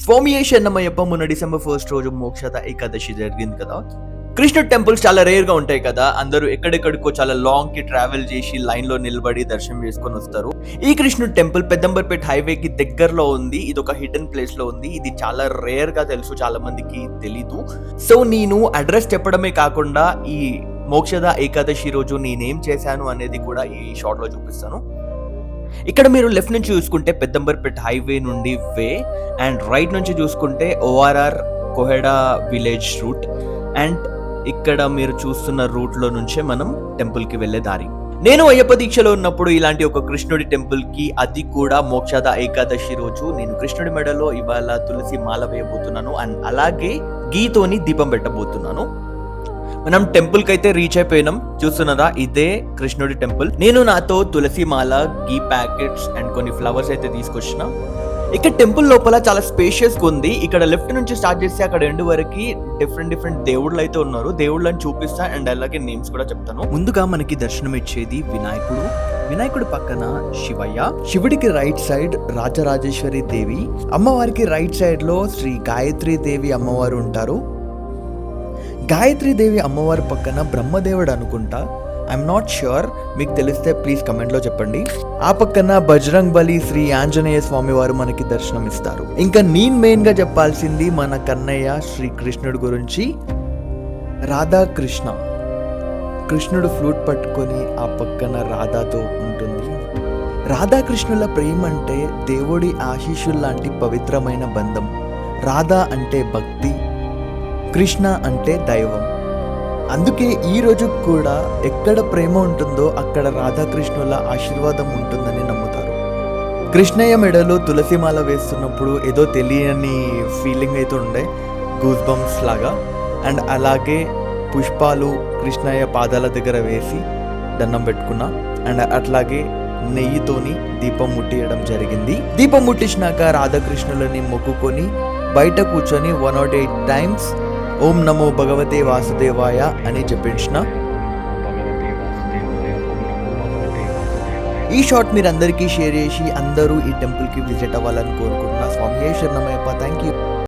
స్వామియే శరణమయ్యప్ప మొన్న డిసెంబర్ 1 రోజు మోక్షద ఏకాదశి జరిగింది కదా. కృష్ణుడి టెంపుల్స్ చాలా రేర్ గా ఉంటాయి కదా. అందరూ ఎక్కడెక్కడికో చాలా లాంగ్ కి ట్రావెల్ చేసి లైన్ లో నిలబడి దర్శనం చేసుకొని వస్తారు. ఈ కృష్ణుడి టెంపుల్ పెద్దంబర్పేట్ హైవే కి దగ్గరలో ఉంది. ఇది ఒక హిడెన్ ప్లేస్ లో ఉంది. ఇది చాలా రేర్ గా తెలుసు, చాలా మందికి తెలీదు. సో నేను అడ్రస్ చెప్పడమే కాకుండా ఈ మోక్షద ఏకాదశి రోజు నేనేం చేశాను అనేది కూడా ఈ షార్ట్ లో చూపిస్తాను. ఇక్కడ మీరు లెఫ్ట్ నుంచి చూసుకుంటే పెద్దంబర్పేట్ హైవే నుండి వే, అండ్ రైట్ నుంచి చూసుకుంటే ORR Koheda village route, and ఇక్కడ మీరు చూస్తున్న రూట్ లో నుంచే మనం టెంపుల్ కి వెళ్లే దారి. నేను అయ్యప్ప దీక్షలో ఉన్నప్పుడు ఇలాంటి ఒక కృష్ణుడి టెంపుల్ కి, అది కూడా మోక్షద ఏకాదశి రోజు నేను కృష్ణుడి మెడలో ఇవాళ తులసి మాల వేయబోతున్నాను, అండ్ అలాగే గీతోని దీపం పెట్టబోతున్నాను. మనం టెంపుల్ కి అయితే రీచ్ అయిపోయినాం. చూస్తున్నారా, ఇదే కృష్ణుడి టెంపుల్. నేను నాతో తులసి మాల, గీ ప్యాకెట్స్ అండ్ కొన్ని ఫ్లవర్స్ అయితే తీసుకొచ్చిన. ఇక్కడ టెంపుల్ లోపల చాలా స్పేషియస్ గా ఉంది. ఇక్కడ లెఫ్ట్ నుంచి స్టార్ట్ చేస్తే అక్కడ ఎండ్ వరకు డిఫరెంట్ దేవుళ్ళు అయితే ఉన్నారు. దేవుళ్ళని చూపిస్తా అండ్ అలాగే నేమ్స్ కూడా చెప్తాను. ముందుగా మనకి దర్శనం ఇచ్చేది వినాయకుడు. వినాయకుడి పక్కన శివయ్య, శివుడికి రైట్ సైడ్ రాజరాజేశ్వరి దేవి, అమ్మవారికి రైట్ సైడ్ లో శ్రీ గాయత్రి దేవి అమ్మవారు ఉంటారు. గాయత్రి దేవి అమ్మవారి పక్కన బ్రహ్మదేవుడు అనుకుంటా, ఐఎమ్ నాట్ ష్యూర్, మీకు తెలిస్తే ప్లీజ్ కమెంట్లో చెప్పండి. ఆ పక్కన బజరంగ్ బలి శ్రీ ఆంజనేయ స్వామి వారు మనకి దర్శనం ఇస్తారు. ఇంకా నేను మెయిన్ గా చెప్పాల్సింది మన కన్నయ్య శ్రీ కృష్ణుడి గురించి. రాధాకృష్ణ, కృష్ణుడు ఫ్లూట్ పట్టుకొని ఆ పక్కన రాధాతో ఉంటుంది. రాధాకృష్ణుల ప్రేమ అంటే దేవుడి ఆశీస్సుల్లాంటి పవిత్రమైన బంధం. రాధా అంటే భక్తి, కృష్ణ అంటే దైవం. అందుకే ఈ రోజు కూడా ఎక్కడ ప్రేమ ఉంటుందో అక్కడ రాధాకృష్ణుల ఆశీర్వాదం ఉంటుందని నమ్ముతారు. కృష్ణయ్య మెడలో తులసిమాల వేస్తున్నప్పుడు ఏదో తెలియని ఫీలింగ్ అయితే ఉండే, గూస్ బంప్స్ లాగా. అండ్ అలాగే పుష్పాలు కృష్ణయ్య పాదాల దగ్గర వేసి దండం పెట్టుకున్నా. అండ్ అట్లాగే నెయ్యితోని దీపం ముట్టియడం జరిగింది. దీపం ముట్టించినాక రాధాకృష్ణులని మొక్కుకొని బయట కూర్చొని 108 టైమ్స్ ఓం నమో భగవతే వాసుదేవాయ అని చెప్పించిన. ఈ షార్ట్ మీరు అందరికీ షేర్ చేసి అందరూ ఈ టెంపుల్ కి విజిట్ అవ్వాలని కోరుకుంటున్నా. స్వామి శరణమయ్యప్ప. Thank you.